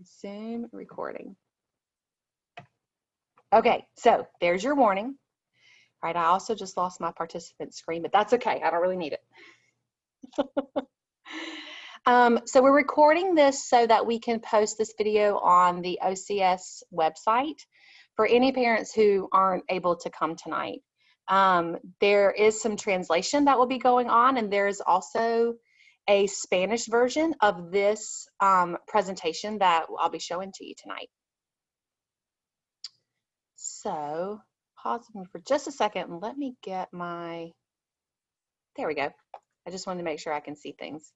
Zoom recording. Okay, so there's your warning. All right, I also just lost my participant screen, but that's okay. I don't really need it. So we're recording this so that we can post this video on the OCS website for any parents who aren't able to come tonight. There is some translation that will be going on, and there's also a Spanish version of this presentation that I'll be showing to you tonight. So pause me for just a second and let me get my, there we go. I just wanted to make sure I can see things.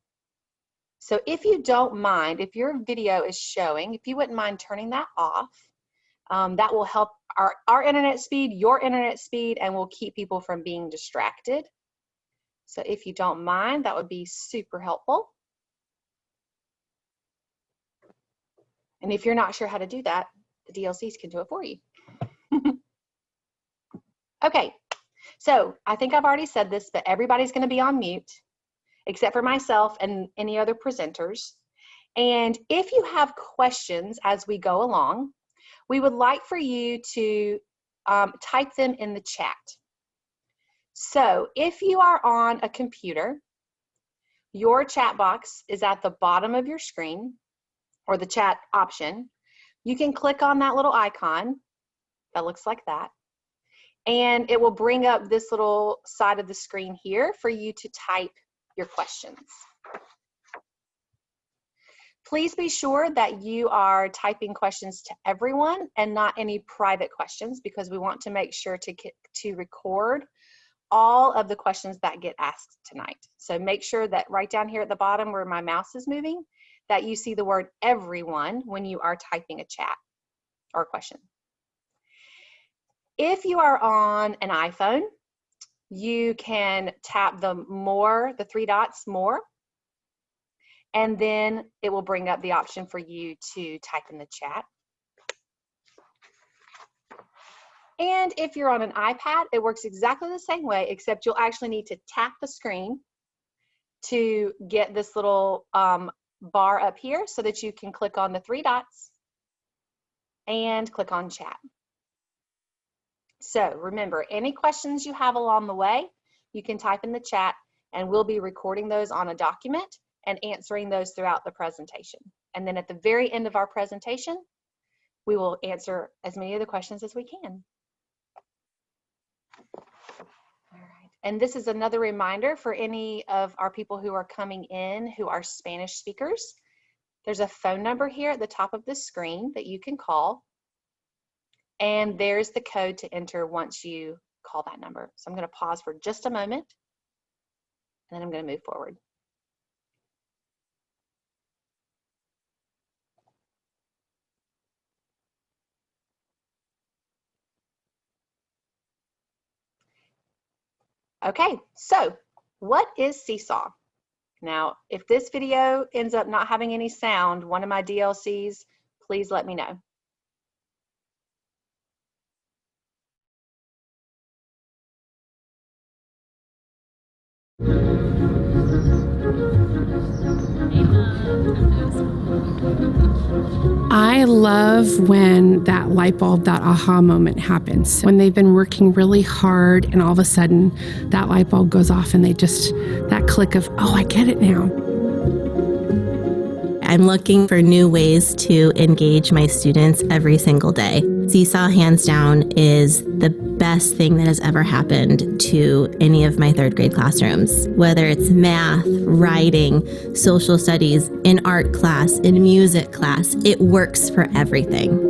So if you don't mind, if your video is showing, if you wouldn't mind turning that off, that will help our internet speed, your internet speed, and will keep people from being distracted. So if you don't mind, that would be super helpful. And if you're not sure how to do that, the DLCs can do it for you. Okay, so I think I've already said this, but everybody's going to be on mute except for myself and any other presenters. And if you have questions as we go along, we would like for you to type them in the chat. So if you are on a computer, your chat box is at the bottom of your screen, or the chat option. You can click on that little icon that looks like that, and it will bring up this little side of the screen here for you to type your questions. Please be sure that you are typing questions to everyone and not any private questions, because we want to make sure to record all of the questions that get asked tonight. So make sure that right down here at the bottom where my mouse is moving, that you see the word everyone when you are typing a chat or a question. If you are on an iPhone, you can tap the three dots, more, and then it will bring up the option for you to type in the chat. And if you're on an iPad, it works exactly the same way, except you'll actually need to tap the screen to get this little bar up here so that you can click on the three dots and click on chat. So remember, any questions you have along the way, you can type in the chat, and we'll be recording those on a document and answering those throughout the presentation. And then at the very end of our presentation, we will answer as many of the questions as we can. All right. And this is another reminder for any of our people who are coming in who are Spanish speakers. There's a phone number here at the top of the screen that you can call. And there's the code to enter once you call that number. So I'm going to pause for just a moment, and then I'm going to move forward. Okay, so what is SeeSaw? Now, if this video ends up not having any sound, one of my DLCs, please let me know. I love when that light bulb, that aha moment happens. When they've been working really hard and all of a sudden that light bulb goes off and they just, that click of, oh, I get it now. I'm looking for new ways to engage my students every single day. SeeSaw, hands down, is the best thing that has ever happened to any of my third grade classrooms. Whether it's math, writing, social studies, in art class, in music class, it works for everything.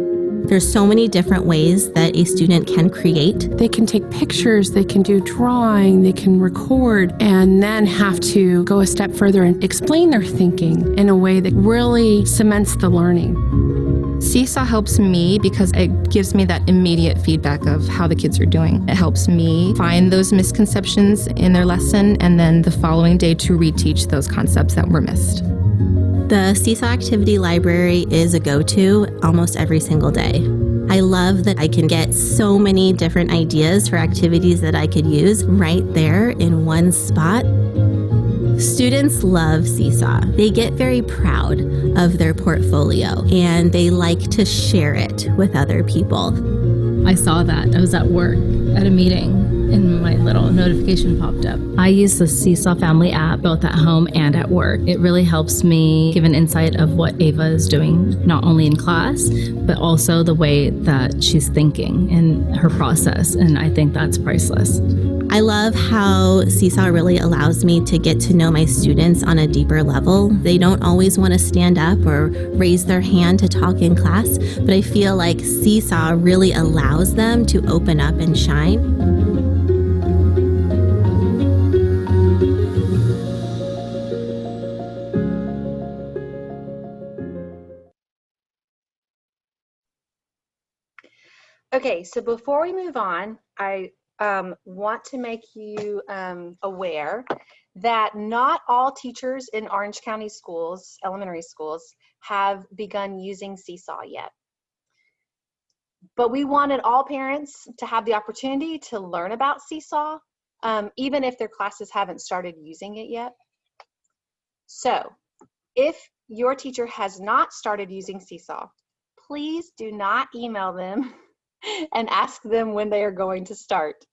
There's so many different ways that a student can create. They can take pictures, they can do drawing, they can record, and then have to go a step further and explain their thinking in a way that really cements the learning. SeeSaw helps me because it gives me that immediate feedback of how the kids are doing. It helps me find those misconceptions in their lesson, and then the following day to reteach those concepts that were missed. The SeeSaw activity library is a go-to almost every single day. I love that I can get so many different ideas for activities that I could use right there in one spot. Students love SeeSaw. They get very proud of their portfolio and they like to share it with other people. I saw that. I was at work at a meeting and my little notification popped up. I use the SeeSaw Family app both at home and at work. It really helps me give an insight of what Ava is doing, not only in class, but also the way that she's thinking and her process. And I think that's priceless. I love how SeeSaw really allows me to get to know my students on a deeper level. They don't always want to stand up or raise their hand to talk in class, but I feel like SeeSaw really allows them to open up and shine. Okay, so before we move on, I want to make you aware that not all teachers in Orange County schools, elementary schools, have begun using SeeSaw yet. But we wanted all parents to have the opportunity to learn about SeeSaw, even if their classes haven't started using it yet. So if your teacher has not started using SeeSaw, please do not email them and ask them when they are going to start.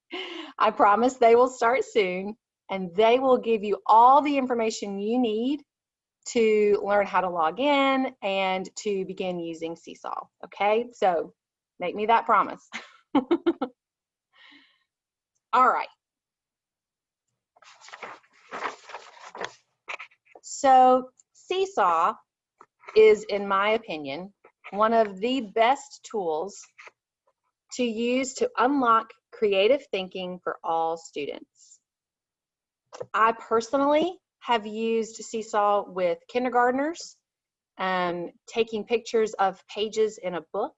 I promise they will start soon, and they will give you all the information you need to learn how to log in and to begin using SeeSaw. Okay, so make me that promise. All right. So SeeSaw is, in my opinion, one of the best tools to use to unlock creative thinking for all students. I personally have used SeeSaw with kindergartners, taking pictures of pages in a book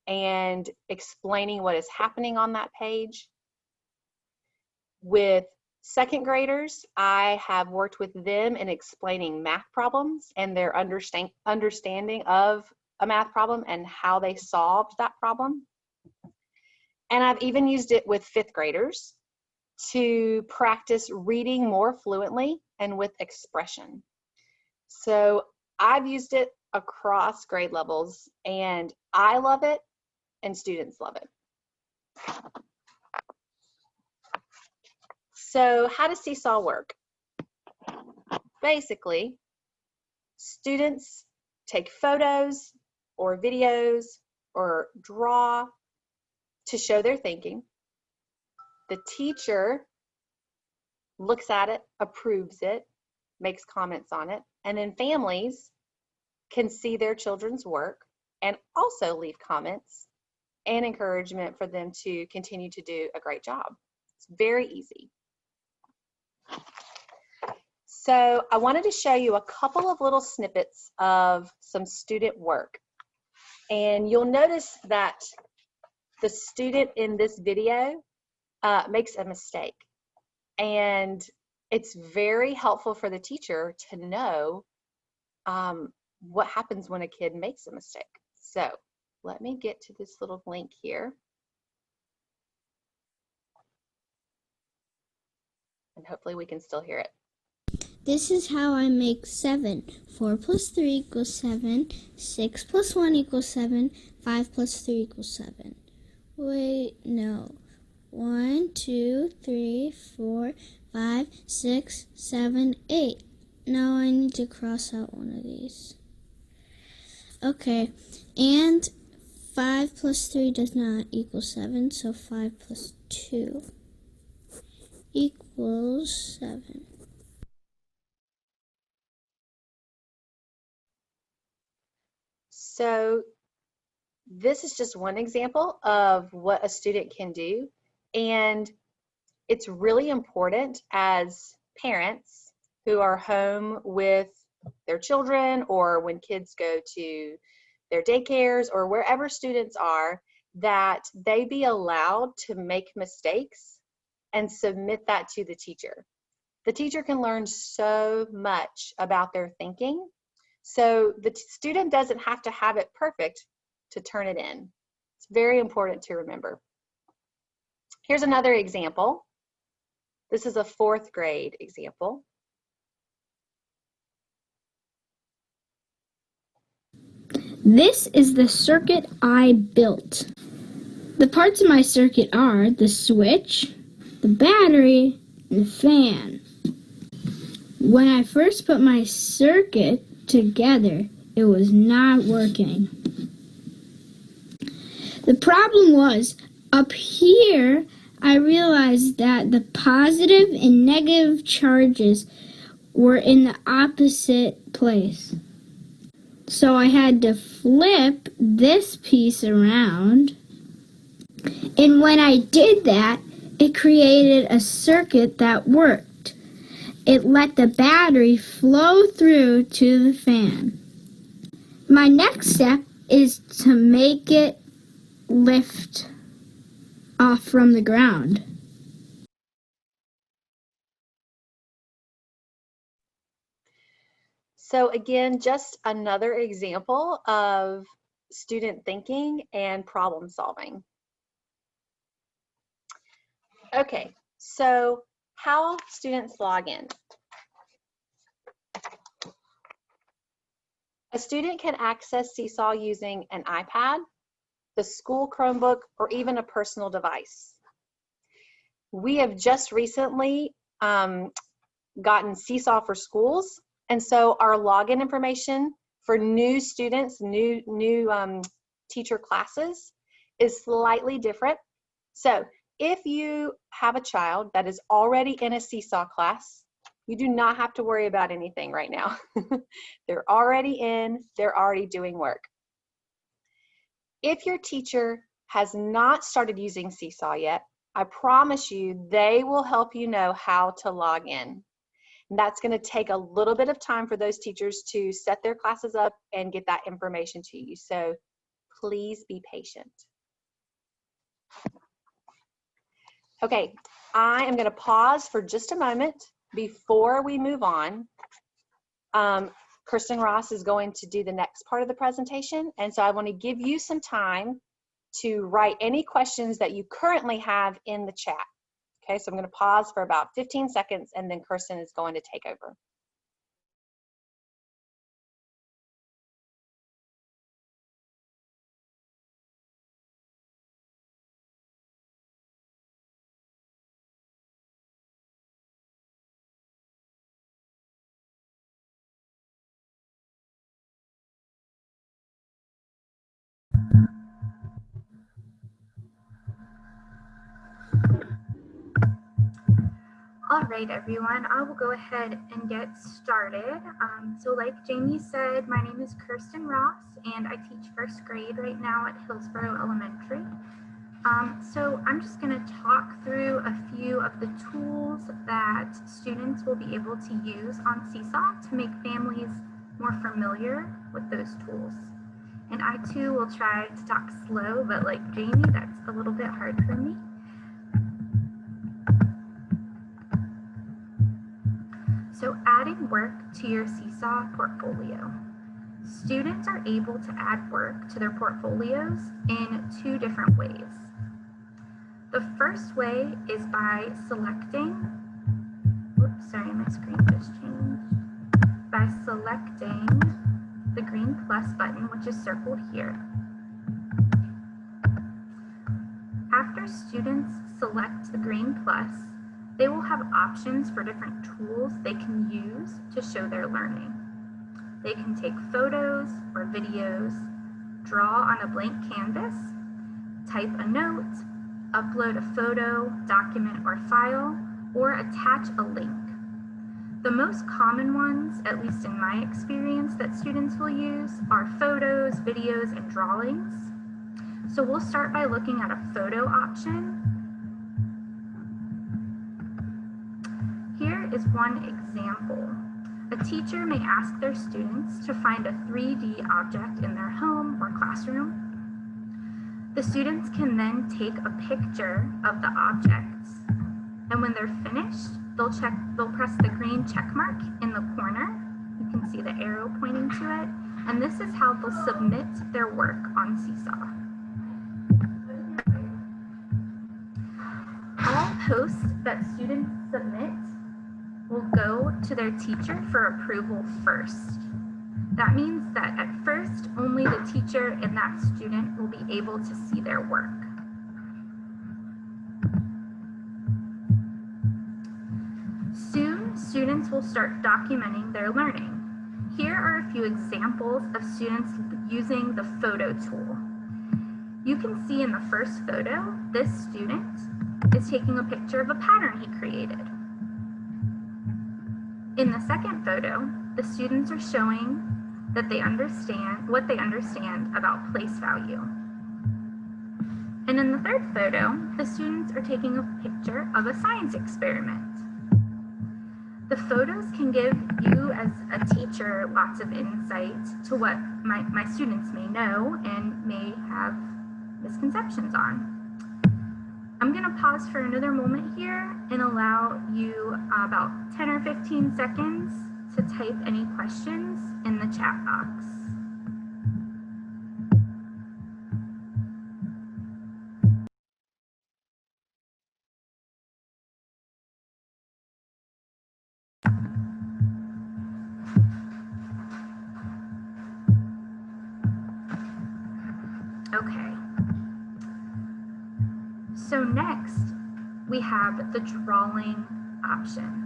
and explaining what is happening on that page. With second graders, I have worked with them in explaining math problems and their understanding of a math problem and how they solved that problem. And I've even used it with fifth graders to practice reading more fluently and with expression. So I've used it across grade levels, and I love it, and students love it. So how does SeeSaw work? Basically, students take photos or videos or draw to show their thinking. The teacher looks at it, approves it, makes comments on it, and then families can see their children's work and also leave comments and encouragement for them to continue to do a great job. It's very easy. So I wanted to show you a couple of little snippets of some student work. And you'll notice that the student in this video makes a mistake. And it's very helpful for the teacher to know what happens when a kid makes a mistake. So let me get to this little link here. And hopefully we can still hear it. This is how I make 7. 4 plus 3 equals 7. 6 plus 1 equals 7. 5 plus 3 equals 7. Wait, no. 1, 2, 3, 4, 5, 6, 7, 8. Now I need to cross out one of these. Okay, and 5 plus 3 does not equal 7, so 5 plus 2 equals 7. So this is just one example of what a student can do. And it's really important as parents who are home with their children, or when kids go to their daycares or wherever students are, that they be allowed to make mistakes and submit that to the teacher. The teacher can learn so much about their thinking. So the student doesn't have to have it perfect to turn it in. It's very important to remember. Here's another example. This is a 4th grade example. This is the circuit I built. The parts of my circuit are the switch, the battery, and the fan. When I first put my circuit together, it was not working. The problem was, up here, I realized that the positive and negative charges were in the opposite place. So I had to flip this piece around. And when I did that, it created a circuit that worked. It let the battery flow through to the fan. My next step is to make it lift off from the ground. So again, just another example of student thinking and problem solving. Okay, so how students log in. A student can access SeeSaw using an iPad, the school Chromebook, or even a personal device. We have just recently gotten SeeSaw for schools, and so our login information for new students, new teacher classes is slightly different. So if you have a child that is already in a SeeSaw class, you do not have to worry about anything right now. They're already in, they're already doing work. If your teacher has not started using SeeSaw yet, I promise you they will help you know how to log in. And that's going to take a little bit of time for those teachers to set their classes up and get that information to you. So please be patient. Okay, I am going to pause for just a moment before we move on. Kirsten Ross is going to do the next part of the presentation, and so I want to give you some time to write any questions that you currently have in the chat. Okay, so I'm going to pause for about 15 seconds, and then Kirsten is going to take over. All right, everyone, I will go ahead and get started. So like Jamie said, my name is Kirsten Ross, and I teach first grade right now at Hillsborough Elementary. So I'm just going to talk through a few of the tools that students will be able to use on SeeSaw to make families more familiar with those tools. And I too will try to talk slow, but like Jamie, that's a little bit hard for me. So adding work to your SeeSaw portfolio. Students are able to add work to their portfolios in two different ways. The first way is by selecting, oops, sorry, my screen just changed. By selecting the green plus button, which is circled here. After students select the green plus, they will have options for different tools they can use to show their learning. They can take photos or videos, draw on a blank canvas, type a note, upload a photo, document, or file, or attach a link. The most common ones, at least in my experience, that students will use are photos, videos, and drawings. So we'll start by looking at a photo option. Here is one example. A teacher may ask their students to find a 3D object in their home or classroom. The students can then take a picture of the objects, and when they're finished, they'll press the green check mark in the corner. You can see the arrow pointing to it, and this is how they'll submit their work on SeeSaw. All posts that students submit will go to their teacher for approval first. That means that at first, only the teacher and that student will be able to see their work. Soon, students will start documenting their learning. Here are a few examples of students using the photo tool. You can see in the first photo, this student is taking a picture of a pattern he created. In the second photo, the students are showing that they understand what they understand about place value. And in the third photo, the students are taking a picture of a science experiment. The photos can give you as a teacher lots of insight to what my students may know and may have misconceptions on. I'm going to pause for another moment here and allow you about 10 or 15 seconds to type any questions in the chat box. Okay. So next, we have the drawing option.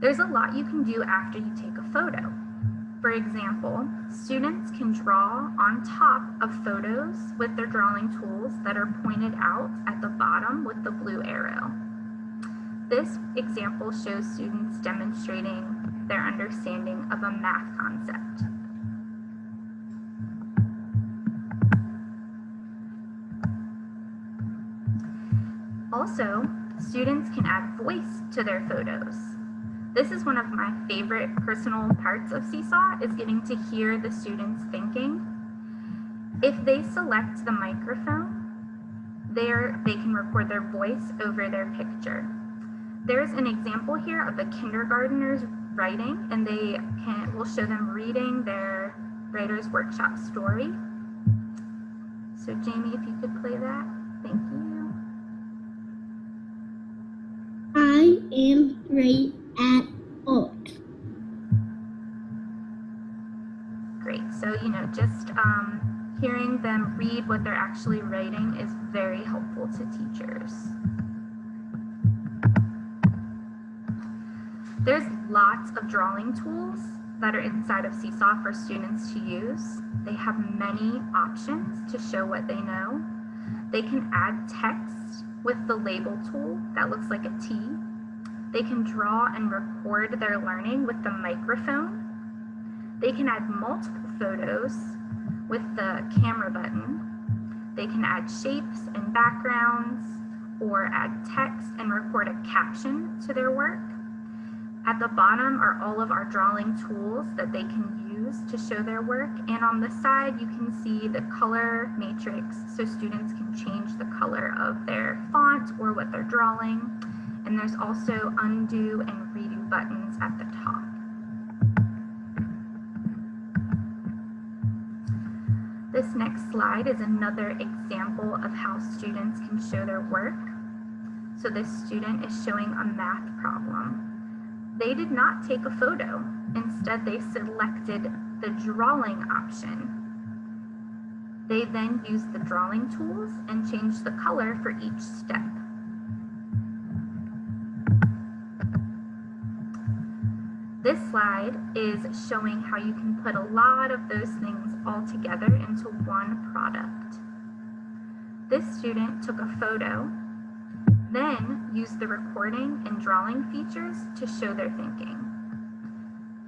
There's a lot you can do after you take a photo. For example, students can draw on top of photos with their drawing tools that are pointed out at the bottom with the blue arrow. This example shows students demonstrating their understanding of a math concept. Also, students can add voice to their photos. This is one of my favorite personal parts of SeeSaw, is getting to hear the students thinking. If they select the microphone, they can record their voice over their picture. There's an example here of the kindergartners writing, and we'll show them reading their Writer's Workshop story. So Jamie, if you could play that, thank you. I am great at art. Great, so just hearing them read what they're actually writing is very helpful to teachers. There's lots of drawing tools that are inside of SeeSaw for students to use. They have many options to show what they know. They can add text with the label tool that looks like a T. They can draw and record their learning with the microphone. They can add multiple photos with the camera button. They can add shapes and backgrounds or add text and record a caption to their work. At the bottom are all of our drawing tools that they can use to show their work. And on the side, you can see the color matrix so students can change the color of their font or what they're drawing. And there's also undo and redo buttons at the top. This next slide is another example of how students can show their work. So this student is showing a math problem. They did not take a photo. Instead, they selected the drawing option. They then used the drawing tools and changed the color for each step. This slide is showing how you can put a lot of those things all together into one product. This student took a photo, then used the recording and drawing features to show their thinking.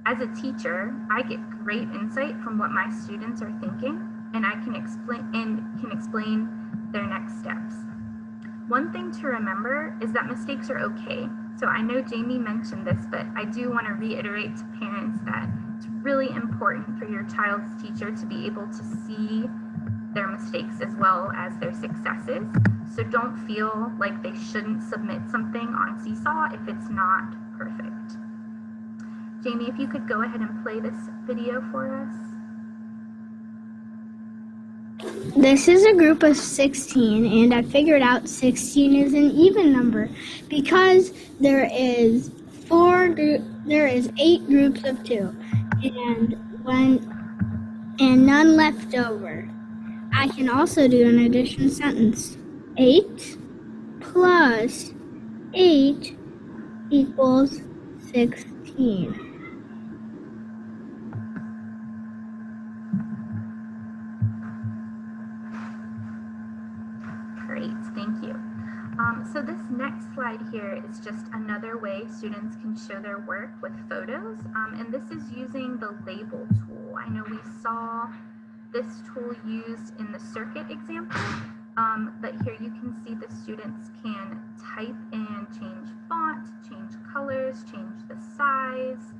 As a teacher, I get great insight from what my students are thinking, and I can explain their next steps. One thing to remember is that mistakes are okay. So I know Jamie mentioned this, but I do want to reiterate to parents that it's really important for your child's teacher to be able to see their mistakes as well as their successes. So don't feel like they shouldn't submit something on SeeSaw if it's not perfect. Jamie, if you could go ahead and play this video for us. This is a group of 16, and I figured out 16 is an even number because there is there is 8 groups of 2, and none left over. I can also do an addition sentence. 8 plus 8 equals 16. Great, thank you. So this next slide here is just another way students can show their work with photos, and this is using the label tool. I know we saw this tool used in the circuit example, but here you can see the students can type and change font, change colors, change the size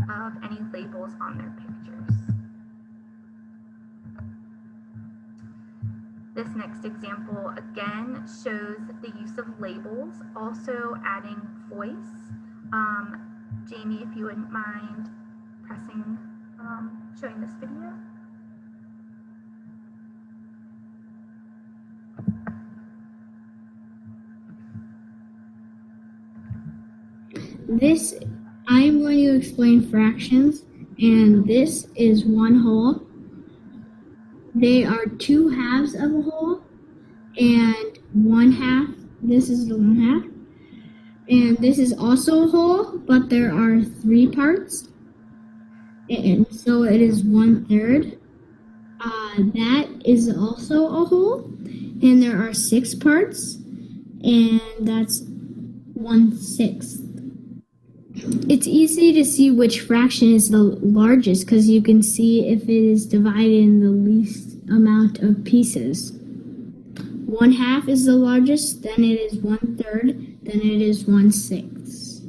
of any labels on their pictures. This next example again shows the use of labels, also adding voice. Jamie, if you wouldn't mind pressing, showing this video. I'm going to explain fractions, and this is one whole. They are 2 halves of a whole, and 1 half. This is the 1 half. And this is also a whole, but there are 3 parts. And so it is 1/3. That is also a whole, and there are 6 parts, and that's 1/6. It's easy to see which fraction is the largest because you can see if it is divided in the least amount of pieces. 1 half is the largest, then it is 1/3, then it is 1/6.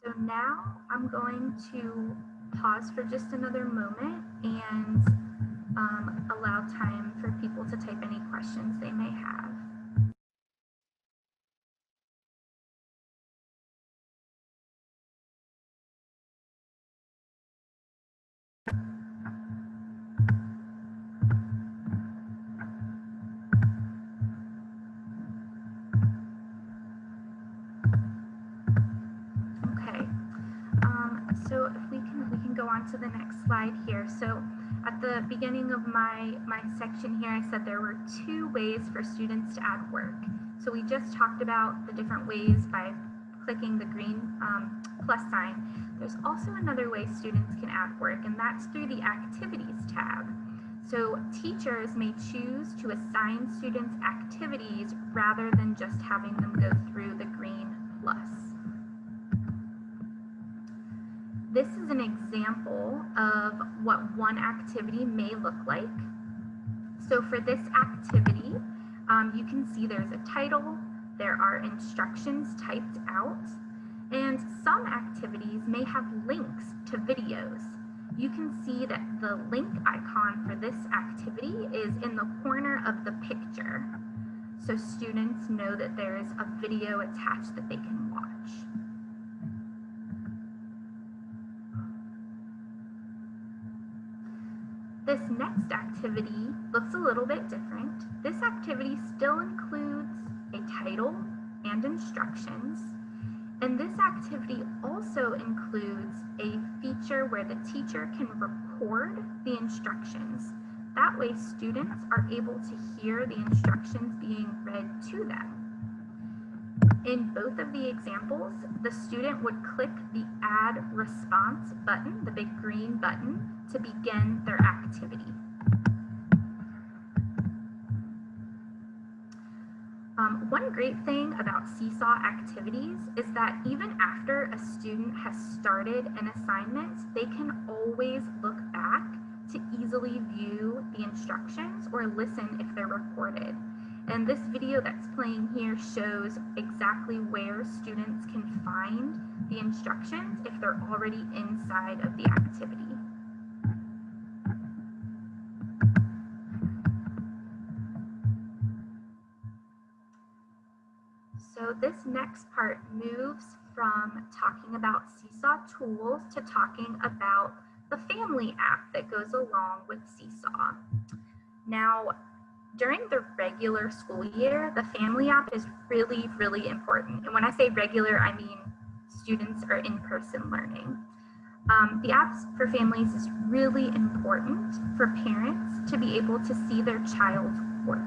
So now I'm going to pause for just another moment and allow time for people to type any questions they may have. Okay, so if we can go on to the next slide here. So at the beginning of my section here, I said there were 2 ways for students to add work. So we just talked about the different ways by clicking the green plus sign. There's also another way students can add work, and that's through the Activities tab. So teachers may choose to assign students activities rather than just having them go through the green plus. This is an example of what one activity may look like. So for this activity, you can see there's a title, there are instructions typed out, and some activities may have links to videos. You can see that the link icon for this activity is in the corner of the picture, so students know that there is a video attached that they can watch. This next activity looks a little bit different. This activity still includes a title and instructions, and this activity also includes a feature where the teacher can record the instructions. That way students are able to hear the instructions being read to them. In both of the examples, the student would click the Add Response button, the big green button, to begin their activity. One great thing about SeeSaw activities is that even after a student has started an assignment, they can always look back to easily view the instructions or listen if they're recorded. And this video that's playing here shows exactly where students can find the instructions if they're already inside of the activity. So this next part moves from talking about SeeSaw tools to talking about the family app that goes along with SeeSaw. Now, During the regular school year, the family app is really, really important. And when I say regular, I mean students are in-person learning. The apps for families is really important for parents to be able to see their child's work.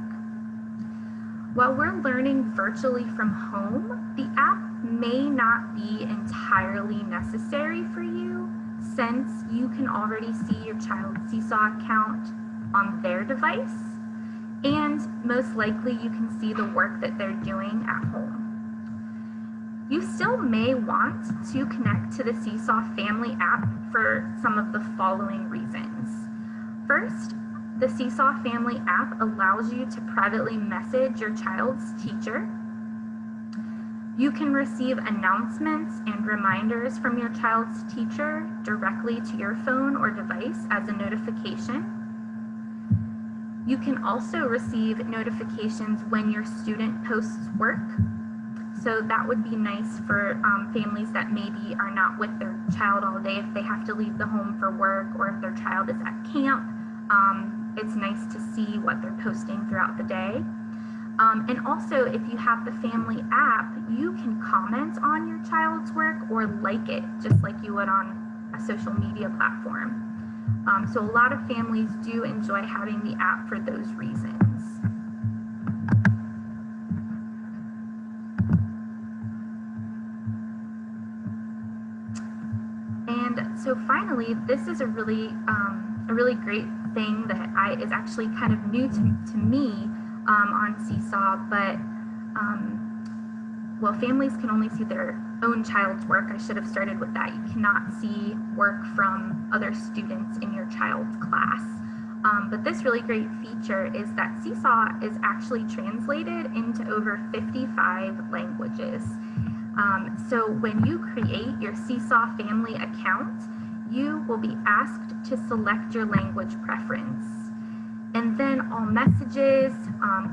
While we're learning virtually from home, the app may not be entirely necessary for you since you can already see your child's SeeSaw account on their device, and most likely you can see the work that they're doing at home. You still may want to connect to the SeeSaw family app for some of the following reasons. First, the SeeSaw family app allows you to privately message your child's teacher. You can receive announcements and reminders from your child's teacher directly to your phone or device as a notification. You can also receive notifications when your student posts work. So that would be nice for families that maybe are not with their child all day if they have to leave the home for work, or if their child is at camp. It's nice to see what they're posting throughout the day. And also, if you have the family app, you can comment on your child's work or like it, just like you would on a social media platform. So a lot of families do enjoy having the app for those reasons. And so finally, this is a really great thing that is actually kind of new to me on SeeSaw, but well, families can only see their own child's work. I should have started with that. You cannot see work from other students in your child's class. But this really great feature is that SeeSaw is actually translated into over 55 languages. So when you create your SeeSaw family account, you will be asked to select your language preference. And then all messages,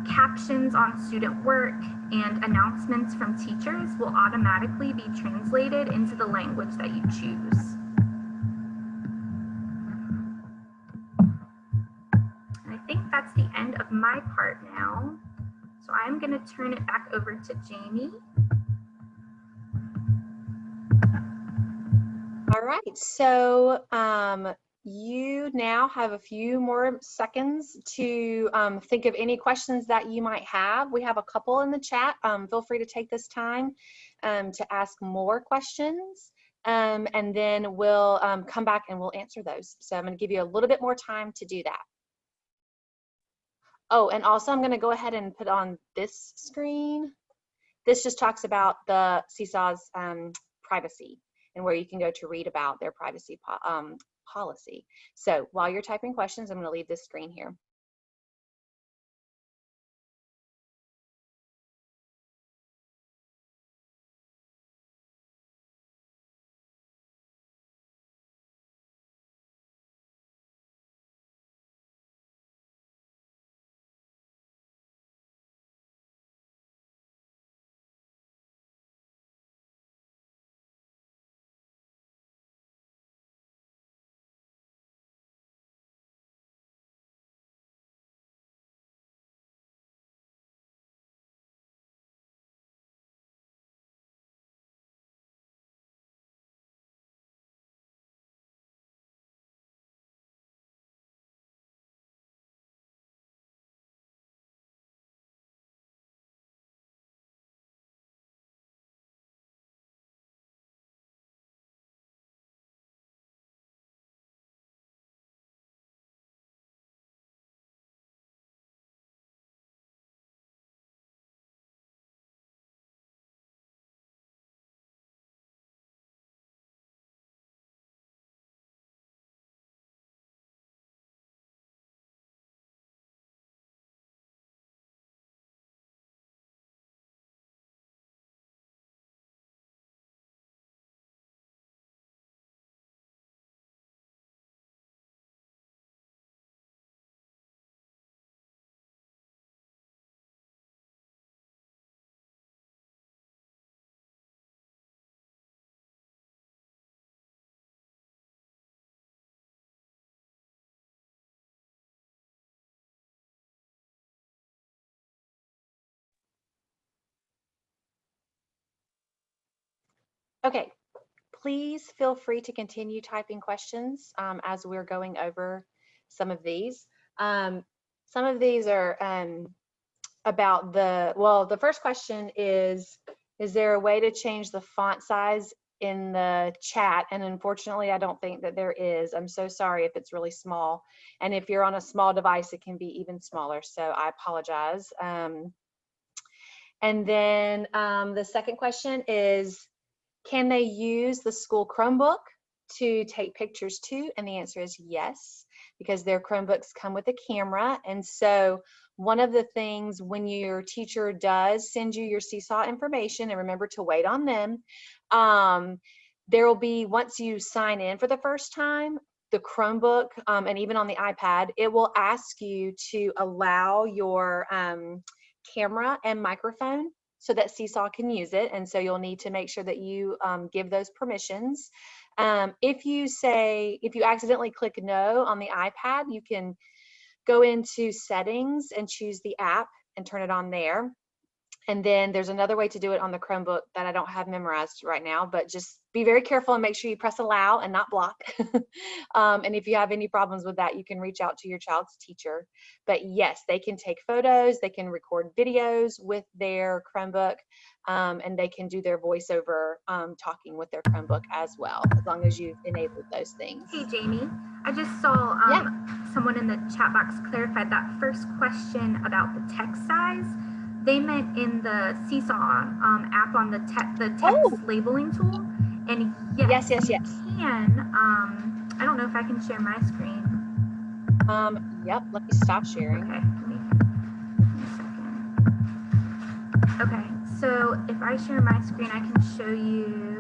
captions on student work, and announcements from teachers will automatically be translated into the language that you choose. And I think that's the end of my part now. So I'm going to turn it back over to Jamie. All right, so you now have a few more seconds to think of any questions that you might have. We have a couple in the chat. Feel free to take this time to ask more questions, and then we'll come back and we'll answer those. So I'm going to give you a little bit more time to do that. Oh, and also I'm going to go ahead and put on this screen. This just talks about the SeeSaw's privacy, and where you can go to read about their privacy policy. So while you're typing questions, I'm going to leave this screen here. Okay, please feel free to continue typing questions as we're going over some of these. Some of these are about the first question is there a way to change the font size in the chat? And unfortunately, I don't think that there is. I'm so sorry if it's really small. And if you're on a small device, it can be even smaller. So I apologize. And then the second question is, can they use the school Chromebook to take pictures too? And the answer is yes, because their Chromebooks come with a camera. And so one of the things when your teacher does send you your SeeSaw information, and remember to wait on them, there will be, once you sign in for the first time, the Chromebook, and even on the iPad, it will ask you to allow your camera and microphone so that SeeSaw can use it. And so you'll need to make sure that you give those permissions. If you accidentally click no on the iPad, you can go into settings and choose the app and turn it on there. And then there's another way to do it on the Chromebook that I don't have memorized right now, but just be very careful and make sure you press allow and not block. And if you have any problems with that, you can reach out to your child's teacher. But yes, they can take photos, they can record videos with their Chromebook, and they can do their voiceover talking with their Chromebook as well, as long as you've enabled those things. Hey, Jamie, I just saw someone in the chat box clarified that first question about the text size. They meant in the SeeSaw app on the text labeling tool. And yes, you can. I don't know if I can share my screen. Yep, let me stop sharing. Okay, give me a second. Okay, so if I share my screen, I can show you.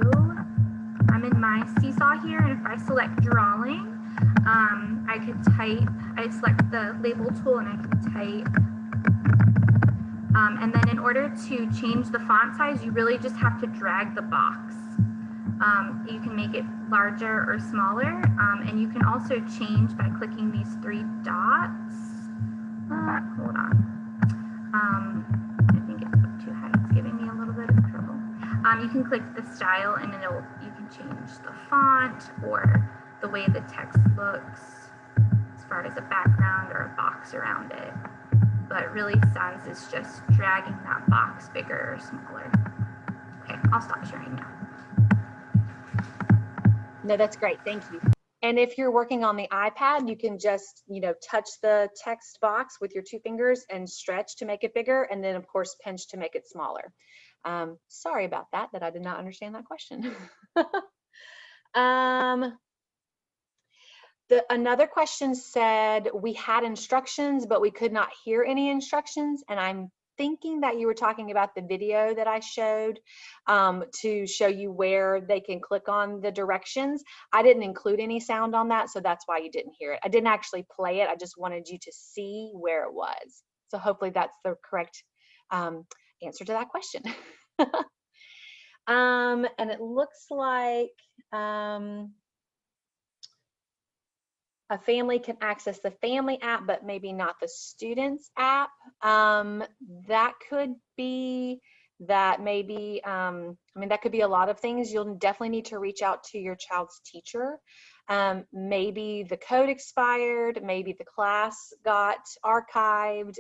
I'm in my SeeSaw here, and if I select drawing, I could type. I select the label tool, and I can type. And then in order to change the font size, you really just have to drag the box. You can make it larger or smaller, and you can also change by clicking these three dots. Hold on. I think it's up too high. It's giving me a little bit of trouble. You can click the style, and you can change the font or the way the text looks as far as a background or a box around it. But really, size is just dragging that box bigger or smaller. Okay, I'll stop sharing now. No, that's great. Thank you. And if you're working on the iPad, you can just, touch the text box with your two fingers and stretch to make it bigger. And then, of course, pinch to make it smaller. Sorry about that I did not understand that question. Another question said, we had instructions, but we could not hear any instructions. And I'm thinking that you were talking about the video that I showed to show you where they can click on the directions. I didn't include any sound on that, so that's why you didn't hear it. I didn't actually play it. I just wanted you to see where it was. So hopefully that's the correct answer to that question. And it looks like a family can access the family app, but maybe not the students app. That could be that maybe, that could be a lot of things. You'll definitely need to reach out to your child's teacher. Maybe the code expired, maybe the class got archived.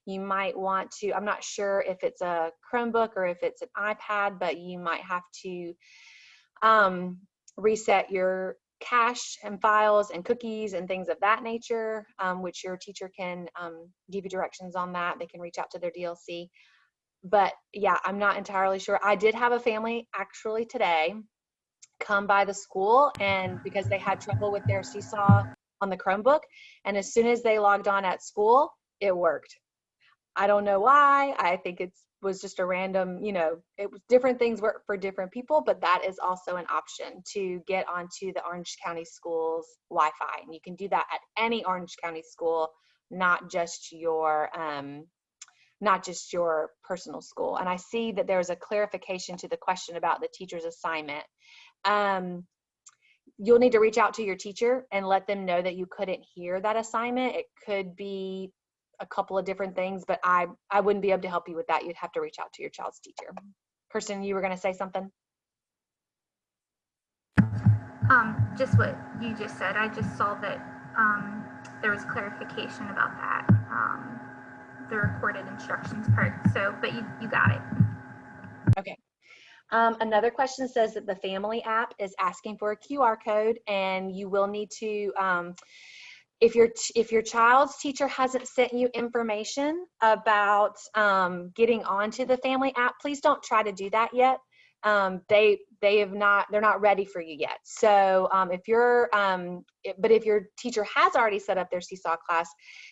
You might want to, I'm not sure if it's a Chromebook or if it's an iPad, but you might have to reset your cache and files and cookies and things of that nature, which your teacher can give you directions on that. They can reach out to their DLC. But yeah, I'm not entirely sure. I did have a family actually today come by the school, and because they had trouble with their SeeSaw on the Chromebook, and as soon as they logged on at school, it worked. I don't know why. I think it was just a random, it was different things work for different people, but that is also an option to get onto the Orange County Schools Wi-Fi. And you can do that at any Orange County school, not just your personal school. And I see that there's a clarification to the question about the teacher's assignment. You'll need to reach out to your teacher and let them know that you couldn't hear that assignment. It could be a couple of different things, but I wouldn't be able to help you with that. You'd have to reach out to your child's teacher. Kirsten, you were going to say something? Just what you just said. I just saw that there was clarification about that, the recorded instructions part. So, but you got it. Okay. Another question says that the family app is asking for a QR code, and you will need to, if your child's teacher hasn't sent you information about getting onto the family app, please don't try to do that yet. They're not ready for you yet. So if your teacher has already set up their SeeSaw class,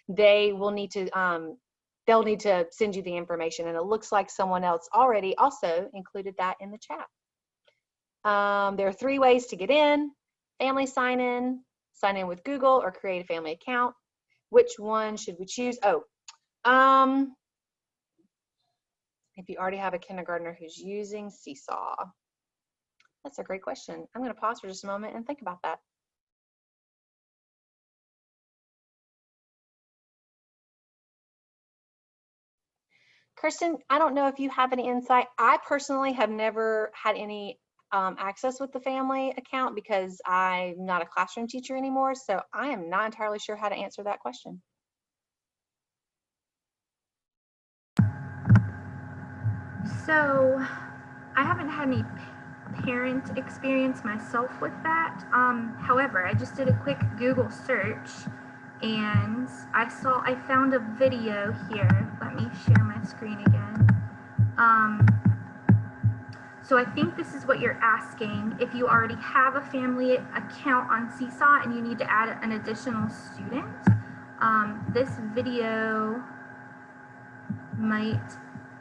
they'll need to send you the information, and it looks like someone else already also included that in the chat. There are 3 ways to get in: family sign in with Google, or create a family account. Which one should we choose? If you already have a kindergartner who's using SeeSaw. That's a great question. I'm going to pause for just a moment and think about that. Kirsten, I don't know if you have any insight. I personally have never had any access with the family account because I'm not a classroom teacher anymore, so I am not entirely sure how to answer that question. So I haven't had any parent experience myself with that. However, I just did a quick Google search and I found a video here. Let me share my screen again. So I think this is what you're asking. If you already have a family account on SeeSaw and you need to add an additional student, this video might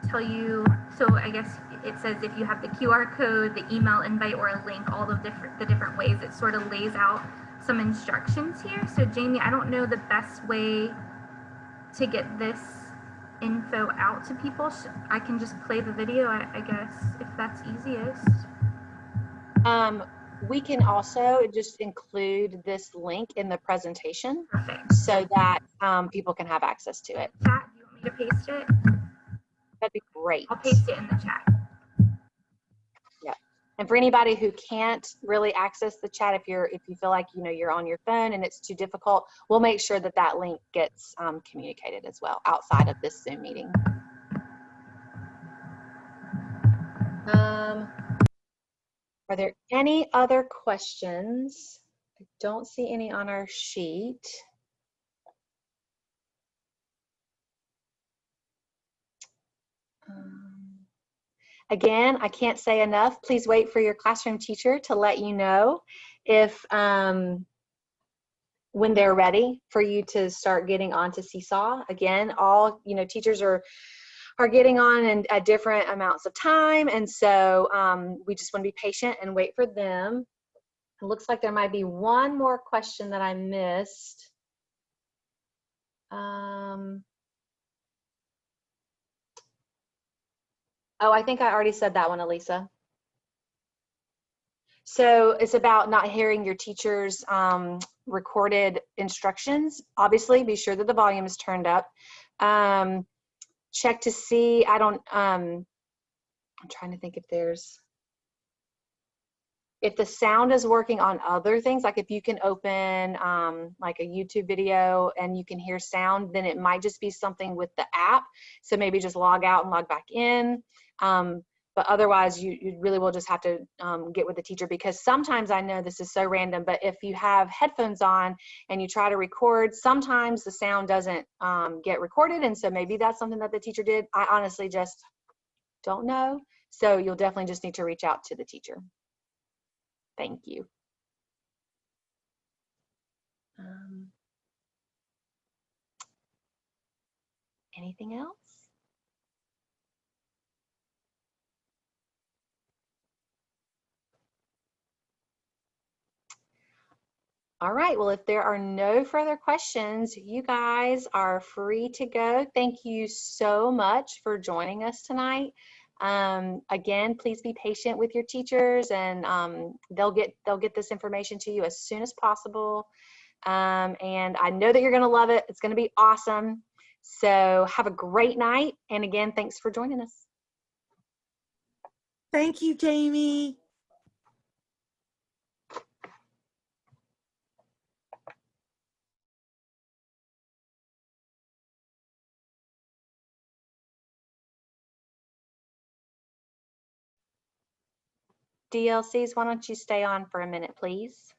tell you. So I guess it says if you have the QR code, the email invite, or a link, all of the different ways. It sort of lays out some instructions here. So Jamie, I don't know the best way to get this info out to people. I can just play the video, I guess, if that's easiest. We can also just include this link in the presentation. Perfect. So that people can have access to it. Chat, do you want me to paste it? That'd be great. I'll paste it in the chat. Yeah. And for anybody who can't really access the chat, if you feel like you're on your phone and it's too difficult, we'll make sure that that link gets communicated as well outside of this Zoom meeting. Are there any other questions? I don't see any on our sheet. Again, I can't say enough. Please wait for your classroom teacher to let you know if when they're ready for you to start getting onto SeeSaw. Again, all teachers are getting on at different amounts of time, and so we just want to be patient and wait for them. It looks like there might be one more question that I missed. Oh, I think I already said that one, Elisa. So it's about not hearing your teacher's recorded instructions. Obviously, be sure that the volume is turned up. Check to see, I'm trying to think if the sound is working on other things, like if you can open like a YouTube video and you can hear sound, then it might just be something with the app. So maybe just log out and log back in. But otherwise, you really will just have to get with the teacher, because sometimes, I know this is so random, but if you have headphones on and you try to record, sometimes the sound doesn't get recorded. And so maybe that's something that the teacher did. I honestly just don't know. So you'll definitely just need to reach out to the teacher. Thank you. Anything else? All right, well, if there are no further questions, you guys are free to go. Thank you so much for joining us tonight. Again, please be patient with your teachers, and they'll get this information to you as soon as possible. And I know that you're gonna love it. It's gonna be awesome. So have a great night. And again, thanks for joining us. Thank you, Jamie. DLCs, why don't you stay on for a minute, please?